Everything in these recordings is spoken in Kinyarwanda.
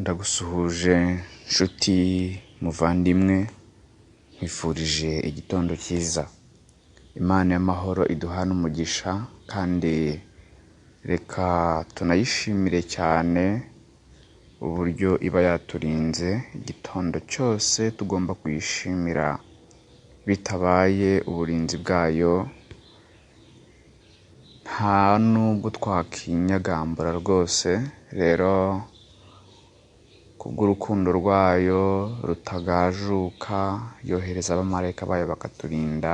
Ndagusuhuje nshuti muvandimwe, nkwifurije igitondo cyiza. Imana y'amahoro iduhane umugisha kandi reka tunayishimire cyane uburyo iba yaturinze. Igitondo cyose tugomba kuyishimira, bitabaye uburinzi bwayo nta nubwo twakinyagambura rwose. Rero kubw'urukundo rwayo rutagajuka, yohereza abamarayika bayo bakaturinda,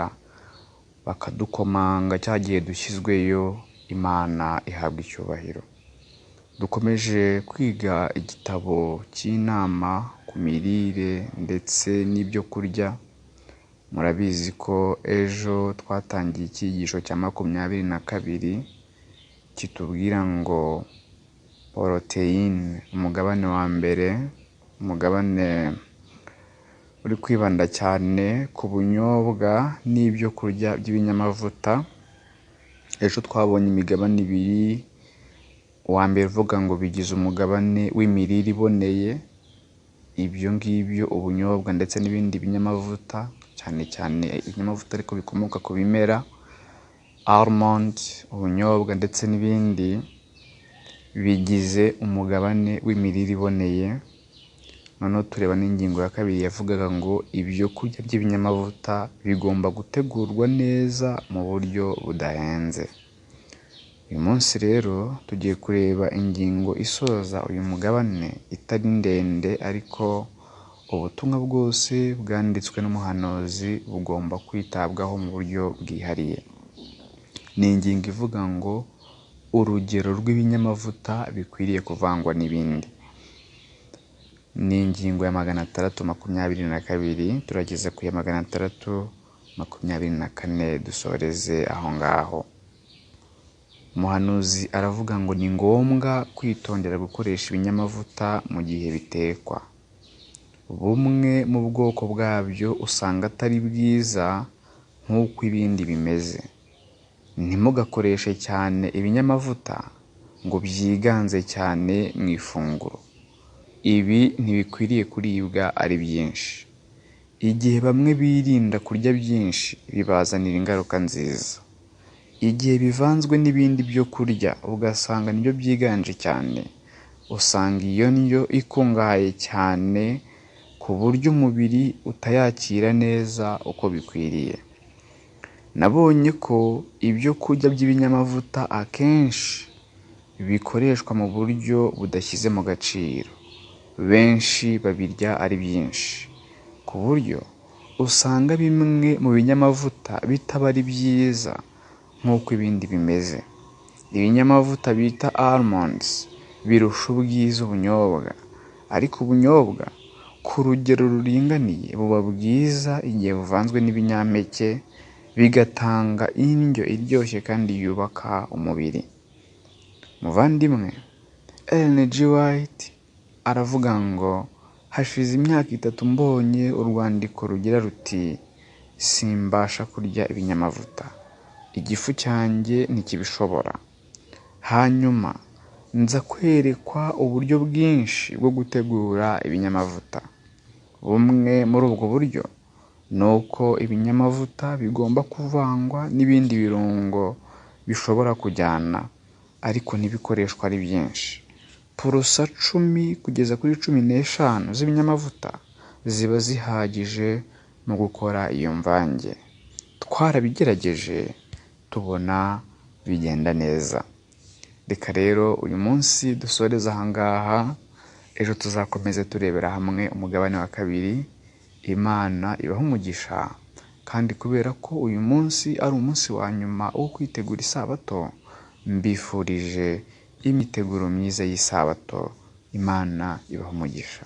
bakadukomanga cya gihe dushyizweyo. Imana ihabwa icyubahiro. Dukomeje kwiga igitabo cy'inama ku mirire ndetse n'ibyo kurya. Murabizi ko ejo twatangiye icyigisho cya 22 kitubwira ngo poroteyine, umugabane wa mbere, umugabane uri kwibanda cyane ku bunyobwa n'ibyo kurya by'ibinyamavuta. Ejo twabonye imigabane 2, uwa mbere uvuga ngo bigize umugabane w'imirire iboneye. Ibyo ngibyo ubunyobwa ndetse n'ibindi binyamavuta, cyane cyane ibinyamavuta ariko bikomoka ku bimera, almond, ubunyobwa ndetse n'ibindi, bigize umugabane w'imirire iboneye. Noneho tureba n'ingingo ya 2 yavugaga ngo ibyo kurya by'ibinyamavuta bigomba gutegurwa neza mu buryo budahenze. Uyu munsi rero tugiye kureba ingingo isoza uyu mugabane, itari ndende ariko ubutumwa bwose bwanditswe n'umuhanuzi bugomba kwitabwaho mu buryo bwihariye. Ni ingingo ivuga ngo urugero rw'ibinyamavuta bikwiriye kuvangwa n'ibindi. Ni ingingo ya 622, turageze ku ya 624, dusoreze aho ngaho. Umuhanuzi aravuga ngo ni ngombwa kwitondera gukoresha ibinyamavuta mu gihe bitekwa. Bumwe mu bwoko bwabyo usanga atari bwiza nk'uko ibindi bimeze. Ntimugakoreshe cyane ibinyamavuta ngo byiganze cyane mu ifunguro. Ibi ntibikwiriye kuribwa ari byinshi. Igihe bamwe birinda kurya byinshi, bibazanira ingaruka nziza. Igihe bivanzwe n'ibindi byo kurya ugasanga nibyo byiganje cyane, usanga iyo ndyo ikungahaye cyane ku buryo umubiri utayakira neza uko bikwiriye. Nabonye ko ibyo kurya by'ibinyamavuta akenshi bikoreshwa mu buryo budashyize mu gaciro. Benshi babirya ari byinshi, ku buryo usanga bimwe mu binyamavuta bitaba ari byiza nk'uko ibindi bimeze. Ibinyamavuta bita almonds birusha ubwiza ubunyobwa, ariko ubunyobwa ku rugero ruringaniye buba bwiza igihe buvanzwe n'ibinyampeke, bigatanga indyo iryoshye kandi yubaka umubiri. Muvandimwe, Ellen G. White aravuga ngo hashize imyaka 3 mbonye urwandiko rugira ruti simbasha kurya ibinyamavuta, igifu cyanjye ntikibishobora. Hanyuma nza kwerekwa uburyo bwinshi bwo gutegura ibinyamavuta. Bumwe muri ubwo buryo ni uko ibinyamavuta bigomba kuvangwa n'ibindi birungo bishobora kujyana, ariko ntibikoreshwa ari byinshi. Purusa 10 kugeza kuri 15 z'ibinyamavuta ziba zihagije mu gukora iyo mvange. Twarabigerageje tubona bigenda neza. Reka rero uyu munsi dusoreze aha ngaha. Ejo tuzakomeza turebera hamwe umugabane wa 2. Imana ibaha umugisha, kandi kubera ko uyu munsi ari umunsi wa nyuma wo kwitegura isabato, mbifurije imiteguro myiza y'isabato. Imana ibaha umugisha.